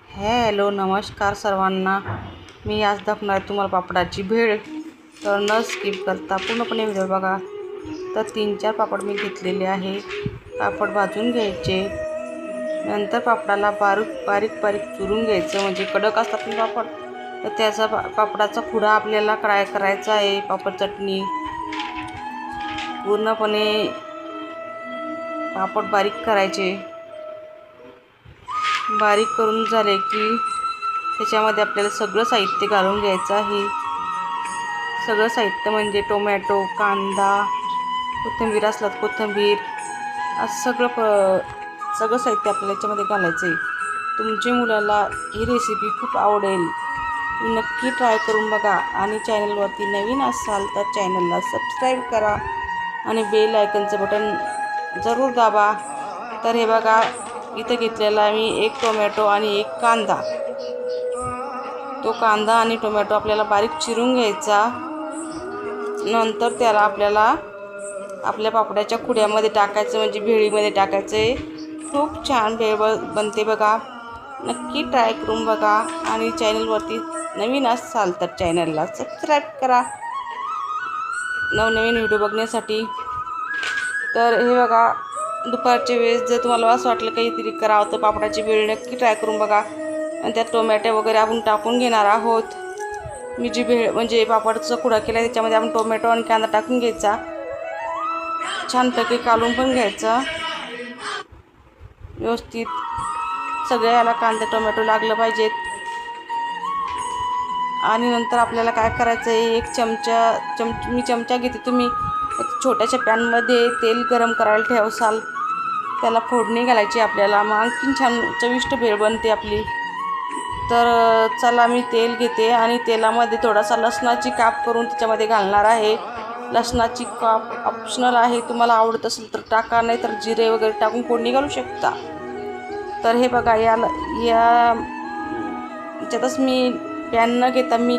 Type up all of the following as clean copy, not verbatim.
Hello नमस्कार सर्वांना. मी आज दाखवणार आहे तुम्हाला पापडाची भेळ. तर न स्किप करता पूर्णपणे व्हिडिओ बघा. तर 3-4 पापड मी घेतलेले आहे. पापड भाजून घ्यायचे. नंतर पापडाला बारीक चुरून घ्यायचं, म्हणजे कडक असतात ना पापड. तर त्याचा पापडाचा खुडा आपल्याला फ्राय करायचा आहे. पापड चटणी पूर्णपणे पापड बारीक करायचे. बारीक करून झाले की त्याच्यामध्ये आपल्याला सगळं साहित्य घालून घ्यायचं आहे. सगळं साहित्य म्हणजे टोमॅटो, कांदा, कोथिंबीर असलात कोथिंबीर, असं सगळं साहित्य आपल्याला याच्यामध्ये घालायचं आहे. तुमच्या मुलाला ही रेसिपी खूप आवडेल. नक्की ट्राय करून बघा. आणि चॅनलवरती नवीन असाल तर चॅनलला सबस्क्राईब करा आणि बेल आयकनचं बटन जरूर दाबा. तर हे बघा, इथं घेतलेला मी 1 टोमॅटो आणि 1 कांदा. तो कांदा आणि टोमॅटो आपल्याला बारीक चिरून घ्यायचा. नंतर त्याला आपल्याला आपल्या पापड्याच्या खुड्यामध्ये टाकायचं, म्हणजे भेळीमध्ये टाकायचं. खूप छान भेळ बनते बघा. नक्की ट्राय करून बघा. आणि चॅनलवरती नवीन असाल तर चॅनलला सबस्क्राईब करा नवनवीन व्हिडिओ बघण्यासाठी. तर हे बघा, दुपारच्या वेळेस जर तुम्हाला असं वाटलं काहीतरी करावं तर पापडाची भेळ नक्की ट्राय करून बघा. आणि त्यात टोमॅटो वगैरे आपण टाकून घेणार आहोत. मी जी भेळ म्हणजे पापडचा खुडा केला त्याच्यामध्ये आपण टोमॅटो आणि कांदा टाकून घ्यायचा. छानपैकी कालून पण घ्यायचा व्यवस्थित. सगळ्याला कांदा टोमॅटो लागलं पाहिजेत. आणि नंतर आपल्याला काय करायचं आहे, एक मी चमचा घेते. तुम्ही छोट्याशा पॅनमध्ये तेल गरम करायला ठेवसाल, त्याला फोडणी घालायची आपल्याला. मग आणखीन छान चविष्ट भेळ बनते आपली. तर चला, मी तेल घेते आणि तेलामध्ये थोडासा लसणाची काप करून त्याच्यामध्ये घालणार आहे. लसणाची काप ऑप्शनल आहे, तुम्हाला आवडत असेल तर टाका, नाही तर जिरे वगैरे टाकून फोडणी घालू शकता. तर हे बघा, याच्यातच मी पॅन न घेता मी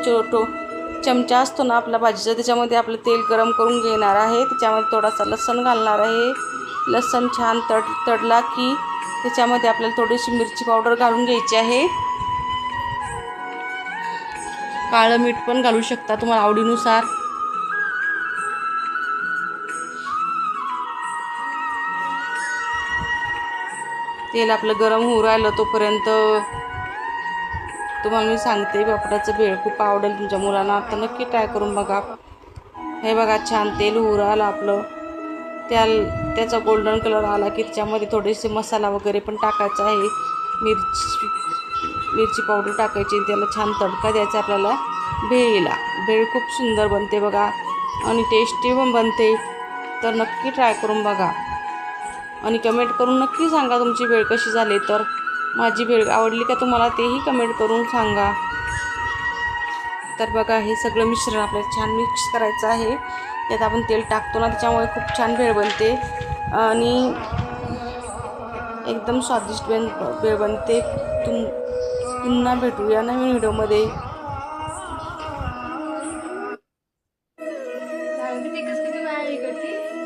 चमचा असतो ना आपला भाजीचा, त्याच्यामध्ये आपलं तेल गरम करून घेणार आहे. त्याच्यामध्ये थोडासा लसूण घालणार आहे. लसूण छान तडला की त्याच्यामध्ये आपल्याला थोडीशी मिरची पावडर घालून घ्यायची आहे. काळं मीठ पण घालू शकता तुम्हाला आवडीनुसार. तेल आपलं गरम होऊ राहिलं तोपर्यंत तुम्हाला मी सांगते, पापडाचं भेळ खूप आवडेल तुमच्या मुलांना. तर नक्की ट्राय करून बघा. हे बघा, छान तेल होऊ राहिलं आपलं. त्याचा गोल्डन कलर आला की त्याच्यामध्ये थोडेसे मसाला वगैरे पण टाकायचा आहे. मिरची पावडर टाकायची. त्याला छान तडका द्यायचा आपल्याला भेळीला. भेळ खूप सुंदर बनते बघा आणि टेस्टी पण बनते. तर नक्की ट्राय करून बघा आणि कमेंट करून नक्की सांगा तुमची भेळ कशी झाली. तर माझी भेळ आवडली का तुम्हाला तेही कमेंट करून सांगा. तर बघा, हे सगळं मिश्रण आपल्याला छान मिक्स करायचं आहे. त्यात आपण तेल टाकतो ना, त्याच्यामुळे खूप छान भेळ बनते आणि एकदम स्वादिष्ट भेळ बनते. पुन्हा भेटूया नवीन व्हिडिओमध्ये.